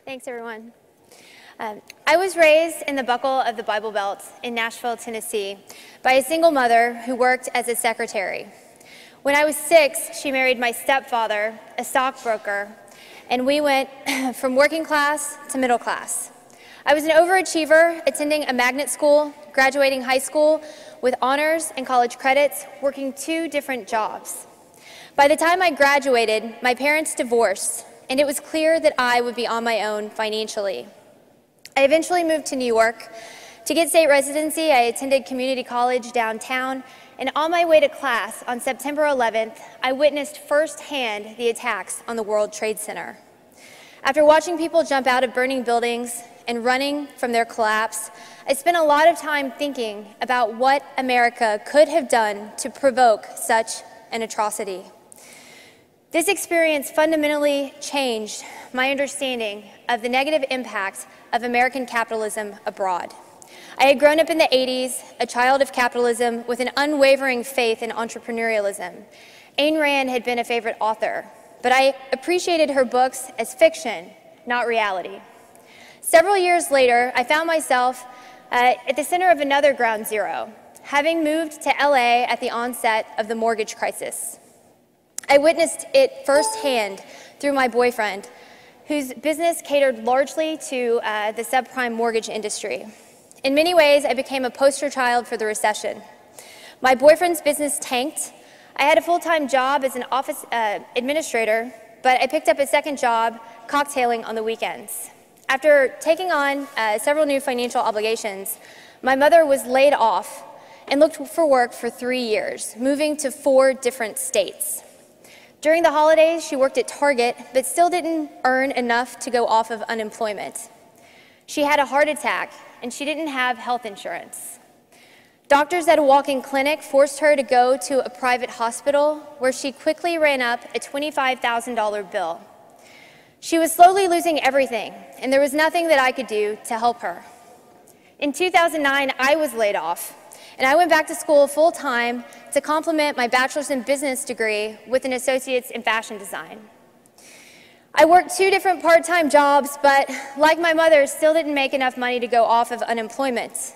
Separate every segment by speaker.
Speaker 1: Thanks, everyone. I was raised in the buckle of the Bible Belt in Nashville, Tennessee, by a single mother who worked as a secretary. When I was 6, she married my stepfather, a stockbroker, and we went from working class to middle class. I was an overachiever, attending a magnet school, graduating high school with honors and college credits, working 2 different jobs. By the time I graduated, my parents divorced, and it was clear that I would be on my own financially. I eventually moved to New York. To get state residency, I attended community college downtown, and on my way to class on September 11th, I witnessed firsthand the attacks on the World Trade Center. After watching people jump out of burning buildings and running from their collapse, I spent a lot of time thinking about what America could have done to provoke such an atrocity. This experience fundamentally changed my understanding of the negative impact of American capitalism abroad. I had grown up in the 80s, a child of capitalism with an unwavering faith in entrepreneurialism. Ayn Rand had been a favorite author, but I appreciated her books as fiction, not reality. Several years later, I found myself at the center of another ground zero, having moved to LA at the onset of the mortgage crisis. I witnessed it firsthand through my boyfriend, whose business catered largely to the subprime mortgage industry. In many ways, I became a poster child for the recession. My boyfriend's business tanked. I had a full-time job as an office administrator, but I picked up a second job cocktailing on the weekends. After taking on several new financial obligations, my mother was laid off and looked for work for 3 years, moving to 4 different states. During the holidays, she worked at Target, but still didn't earn enough to go off of unemployment. She had a heart attack, and she didn't have health insurance. Doctors at a walk-in clinic forced her to go to a private hospital, where she quickly ran up a $25,000 bill. She was slowly losing everything, and there was nothing that I could do to help her. In 2009, I was laid off, and I went back to school full-time to complement my bachelor's in business degree with an associate's in fashion design. I worked 2 different part-time jobs, but like my mother, still didn't make enough money to go off of unemployment.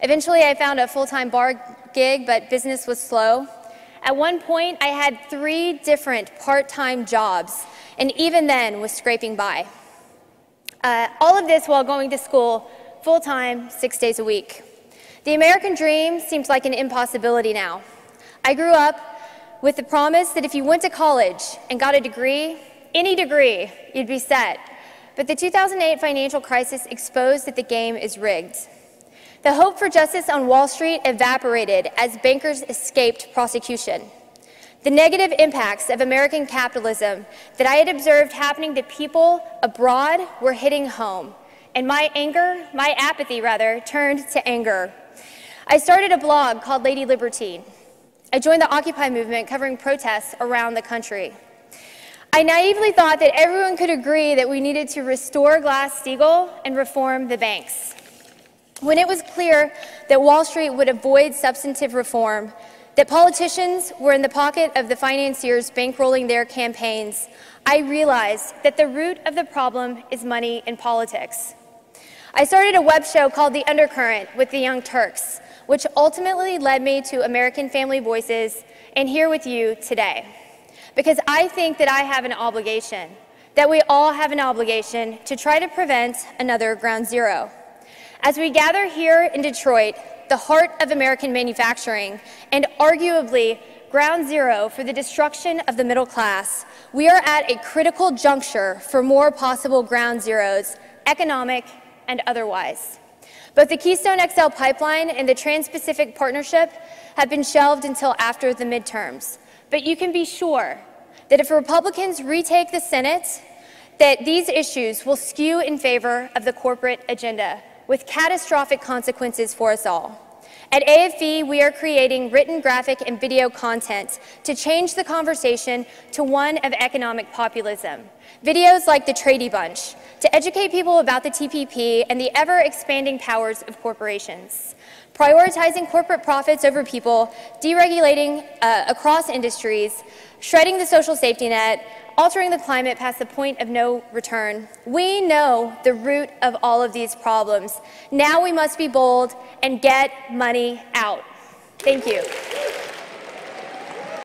Speaker 1: Eventually, I found a full-time bar gig, but business was slow. At one point, I had 3 different part-time jobs, and even then was scraping by. All of this while going to school full-time, 6 days a week. The American dream seems like an impossibility now. I grew up with the promise that if you went to college and got a degree, any degree, you'd be set. But the 2008 financial crisis exposed that the game is rigged. The hope for justice on Wall Street evaporated as bankers escaped prosecution. The negative impacts of American capitalism that I had observed happening to people abroad were hitting home, and my apathy, turned to anger. I started a blog called Lady Libertine. I joined the Occupy movement covering protests around the country. I naively thought that everyone could agree that we needed to restore Glass-Steagall and reform the banks. When it was clear that Wall Street would avoid substantive reform, that politicians were in the pocket of the financiers bankrolling their campaigns, I realized that the root of the problem is money in politics. I started a web show called The Undercurrent with the Young Turks, which ultimately led me to American Family Voices and here with you today. Because I think that I have an obligation, that we all have an obligation to try to prevent another ground zero. As we gather here in Detroit, the heart of American manufacturing, and arguably ground zero for the destruction of the middle class, we are at a critical juncture for more possible ground zeros, economic and otherwise. Both the Keystone XL pipeline and the Trans-Pacific Partnership have been shelved until after the midterms. But you can be sure that if Republicans retake the Senate, that these issues will skew in favor of the corporate agenda, with catastrophic consequences for us all. At AFE, we are creating written, graphic, and video content to change the conversation to one of economic populism. Videos like the Trady Bunch, to educate people about the TPP and the ever-expanding powers of corporations. Prioritizing corporate profits over people, deregulating across industries, shredding the social safety net, altering the climate past the point of no return. We know the root of all of these problems. Now we must be bold and get money out. Thank you.